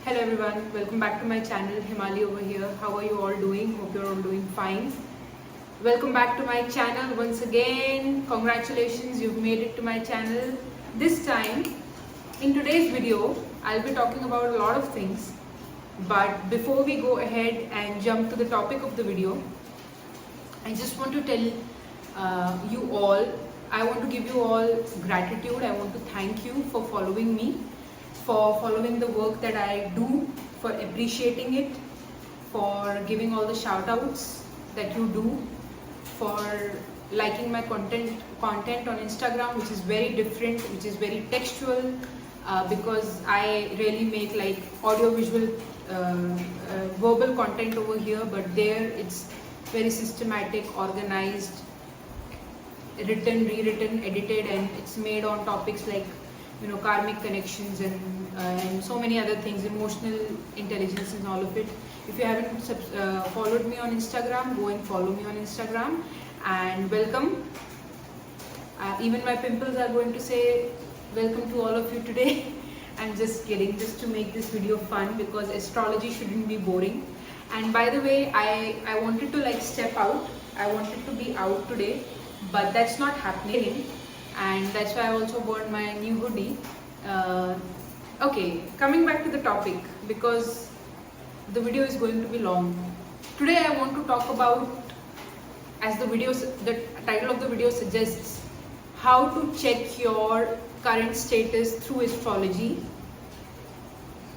Hello everyone, welcome back to my channel. Hemali over here. How are you all doing? Hope you're all doing fine. Welcome back to my channel once again. Congratulations, you've made it to my channel. This time, in today's video, I'll be talking about a lot of things. But before we go ahead and jump to the topic of the video, I just want to tell you all, I want to give you all gratitude. I want to thank you for following me, for following the work that I do, for appreciating it, for giving all the shout outs that you do, for liking my content on Instagram, which is very different, which is very textual, because I really make like audio visual verbal content over here, but there it's very systematic, organized, written, rewritten, edited, and it's made on topics like karmic connections and so many other things, emotional intelligence and all of it. If you haven't followed me on Instagram, go and follow me on Instagram, and welcome. Even my pimples are going to say welcome to all of you today. I'm just kidding, just to make this video fun, because astrology shouldn't be boring. And by the way, I wanted to like step out. I wanted to be out today, but that's not happening. And that's why I also bought my new hoodie. Okay, coming back to the topic, because the video is going to be long. Today I want to talk about, as the title of the video suggests, how to check your current status through astrology,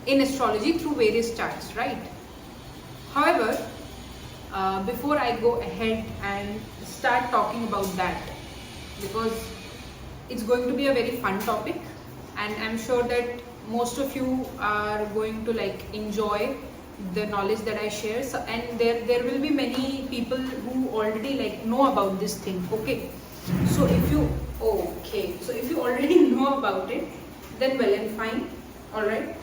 in astrology through various charts, right? However, before I go ahead and start talking about that, because it's going to be a very fun topic, and I'm sure that most of you are going to like enjoy the knowledge that I share. So, and there will be many people who already like know about this thing. Okay, so if you already know about it, then well and fine, all right.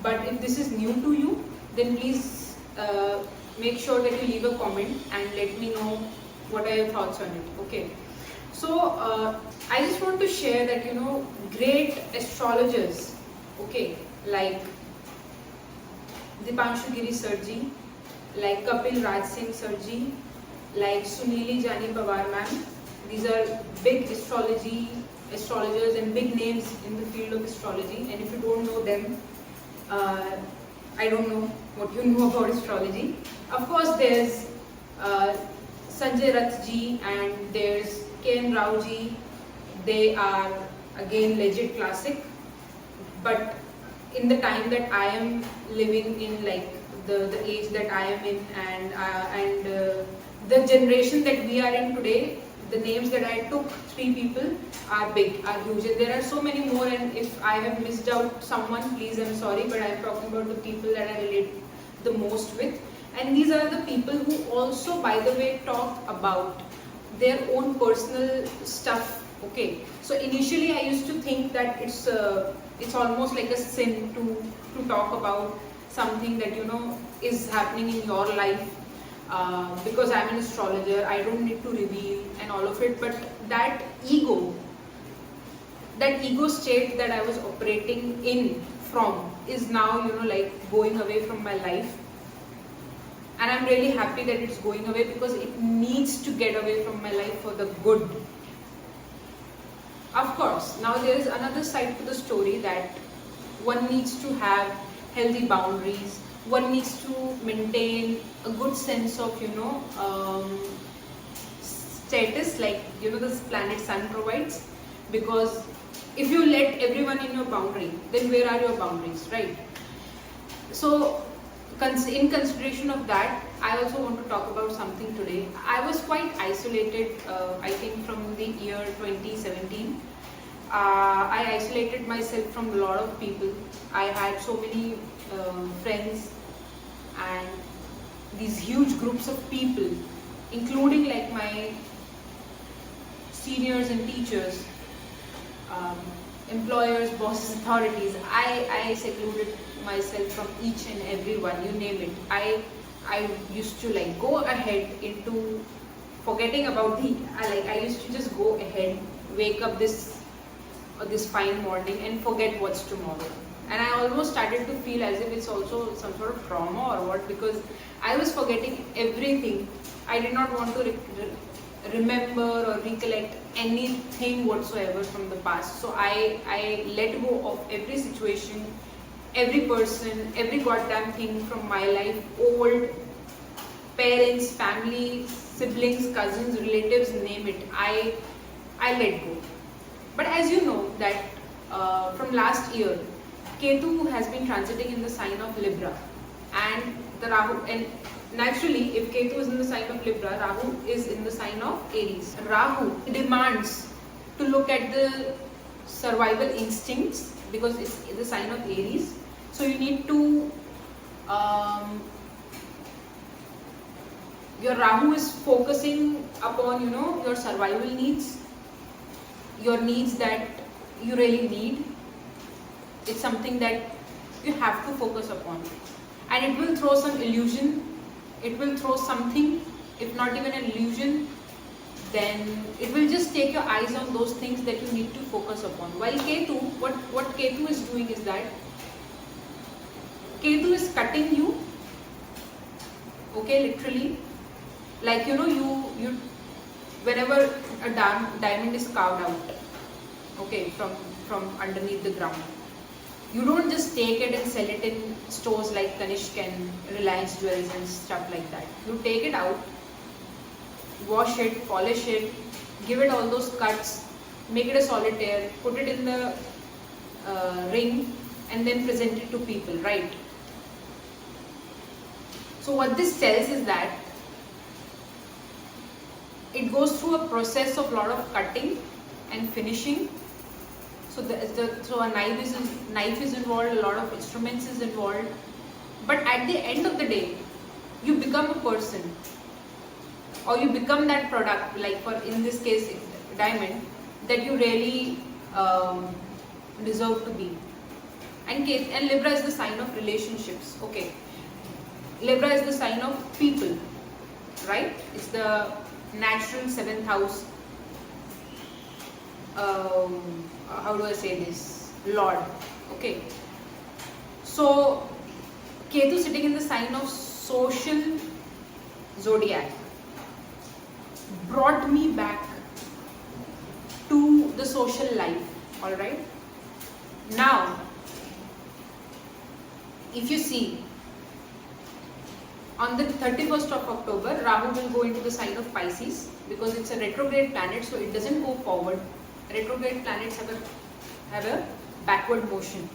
But if this is new to you, then please make sure that you leave a comment and let me know what are your thoughts on it. Okay. So I just want to share that great astrologers, okay, like Dipanshu Giri Sirji, like Kapil Raj Singh Sirji, like Sunili Jani Pawar ma'am. These are big astrologers and big names in the field of astrology. And if you don't know them, I don't know what you know about astrology. Of course, there's Sanjay Rath ji and there's K.N. Rao ji. They are again legit classic, but in the time that I am living in, like the age that I am in, and the generation that we are in today, the names that I took, 3 people, are big, are huge. And there are so many more, and if I have missed out someone, please, I'm sorry, but I'm talking about the people that I relate the most with. And these are the people who also, by the way, talk about their own personal stuff. Okay, so initially I used to think that it's almost like a sin to talk about something that is happening in your life, because I'm an astrologer, I don't need to reveal and all of it. But that ego state that I was operating in from is now like going away from my life. And I'm really happy that it's going away, because it needs to get away from my life for the good. Of course, now there is another side to the story, that one needs to have healthy boundaries. One needs to maintain a good sense of, status, like, this planet Sun provides. Because if you let everyone in your boundary, then where are your boundaries, right? So, in consideration of that, I also want to talk about something today. I was quite isolated, I think from the year 2017. I isolated myself from a lot of people. I had so many friends and these huge groups of people, including like my seniors and teachers, employers, bosses, authorities. I secluded myself from each and every one, you name it. I used to like go ahead into forgetting about I used to just go ahead, wake up this fine morning and forget what's tomorrow. and I almost started to feel as if it's also some sort of trauma or what, because I was forgetting everything. I did not want to remember or recollect anything whatsoever from the past. So I let go of every situation, every person, every goddamn thing from my life, old, parents, family, siblings, cousins, relatives, name it. I let go. But as you know that from last year, Ketu has been transiting in the sign of Libra, and the Rahu, and naturally if Ketu is in the sign of Libra, Rahu is in the sign of Aries. Rahu demands to look at the survival instincts because it's in the sign of Aries. So you need to your Rahu is focusing upon, your survival needs, your needs that you really need. It's something that you have to focus upon, and it will throw some illusion, it will throw something, if not even an illusion, then it will just take your eyes on those things that you need to focus upon. While Ketu, what Ketu is doing is that Ketu is cutting you, okay, literally, like you whenever a diamond is carved out, okay, from underneath the ground, you don't just take it and sell it in stores like Kanishk and Reliance Jewels and stuff like that. You take it out, wash it, polish it, give it all those cuts, make it a solitaire, put it in the ring, and then present it to people, right? So what this tells is that it goes through a process of lot of cutting and finishing. So a knife is involved, a lot of instruments is involved. But at the end of the day, you become a person, or you become that product, like for in this case diamond, that you really deserve to be. And Libra is the sign of relationships. Okay, Libra is the sign of people, right? It's the natural 7th house. How do I say this? Lord. Okay. So Ketu sitting in the sign of social zodiac brought me back to the social life. Alright. Now, if you see, on the 31st of October, Rahu will go into the sign of Pisces because it's a retrograde planet, so it doesn't go forward. Retrograde planets have a backward motion.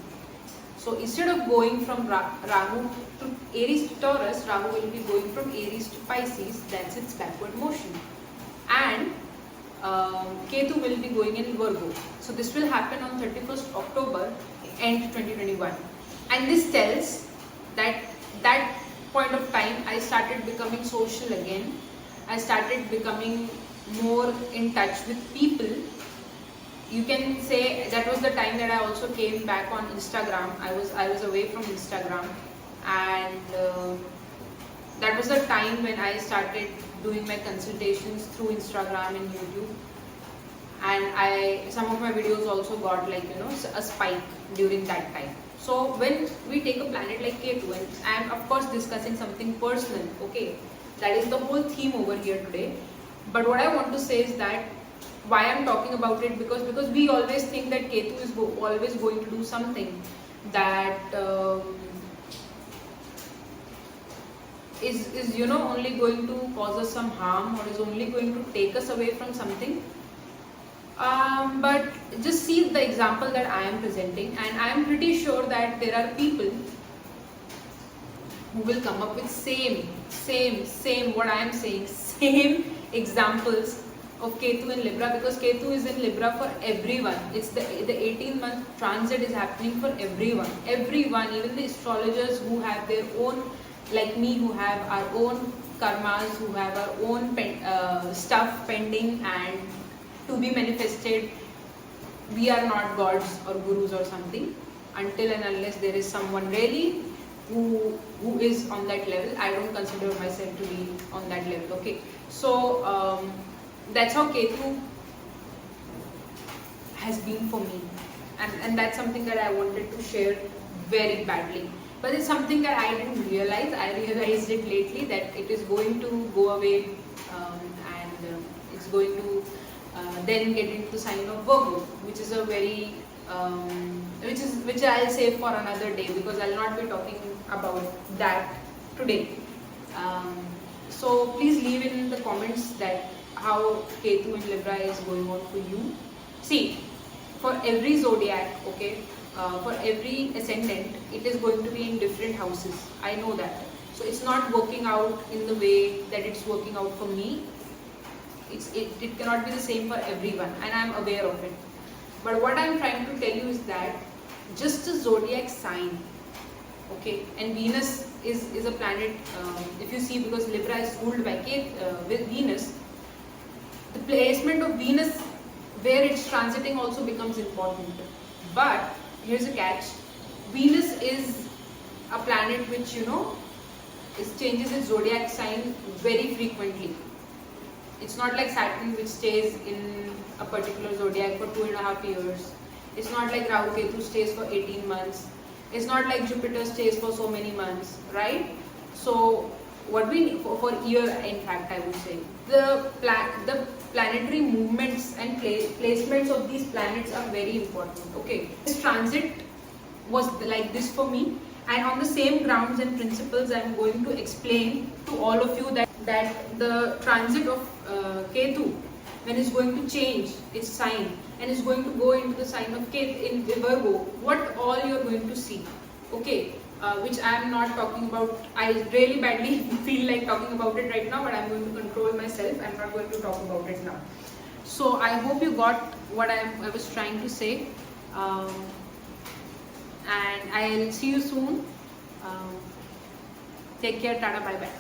So instead of going from Rahu to Aries to Taurus, Rahu will be going from Aries to Pisces. That's its backward motion. And Ketu will be going in Virgo. So this will happen on 31st October, end 2021. And this tells that point of time I started becoming social again. I started becoming more in touch with people. You can say that was the time that I also came back on Instagram. I was away from Instagram, and that was the time when I started doing my consultations through Instagram and YouTube. And some of my videos also got a spike during that time. So when we take a planet like Ketu, and I am of course discussing something personal, okay, that is the whole theme over here today. But what I want to say is that why I'm talking about it, because we always think that Ketu is always going to do something that is only going to cause us some harm, or is only going to take us away from something. But just see the example that I am presenting, and I am pretty sure that there are people who will come up with same what I am saying, same examples of Ketu in Libra, because Ketu is in Libra for everyone. It's the 18-month transit is happening for everyone, even the astrologers who have their own, like me, who have our own karmas, who have our own stuff pending and to be manifested. We are not gods or gurus or something until and unless there is someone really who is on that level. I don't consider myself to be on that level. Okay, so that's how Ketu has been for me, and that's something that I wanted to share very badly. But it's something that I didn't realize. I realized it lately that it is going to go away, and it's going to then get into the sign of Virgo, which is a very which I'll save for another day, because I'll not be talking about that today. So please leave in the comments that how Ketu in Libra is going on for you. See, for every zodiac, okay, for every ascendant, it is going to be in different houses. I know that. So it's not working out in the way that it's working out for me. It cannot be the same for everyone, and I'm aware of it. But what I'm trying to tell you is that just a zodiac sign, okay, and Venus is a planet, if you see, because Libra is ruled by with Venus, the placement of Venus where it's transiting also becomes important. But here's a catch: Venus is a planet which, you know, changes its zodiac sign very frequently. It's not like Saturn, which stays in a particular zodiac for 2.5 years. It's not like Rahu Ketu stays for 18 months. It's not like Jupiter stays for so many months, right? So what we need for year, in fact, I would say, the planetary movements and placements of these planets are very important. Okay, this transit was like this for me, and on the same grounds and principles, I am going to explain to all of you that the transit of Ketu, when it's going to change its sign and is going to go into the sign of Ketu in Virgo, what all you're going to see, okay, which I am not talking about. I really badly feel like talking about it right now, but I'm going to control myself. I'm not going to talk about it now. So I hope you got what I was trying to say, and I'll see you soon. Take care, tada, bye bye.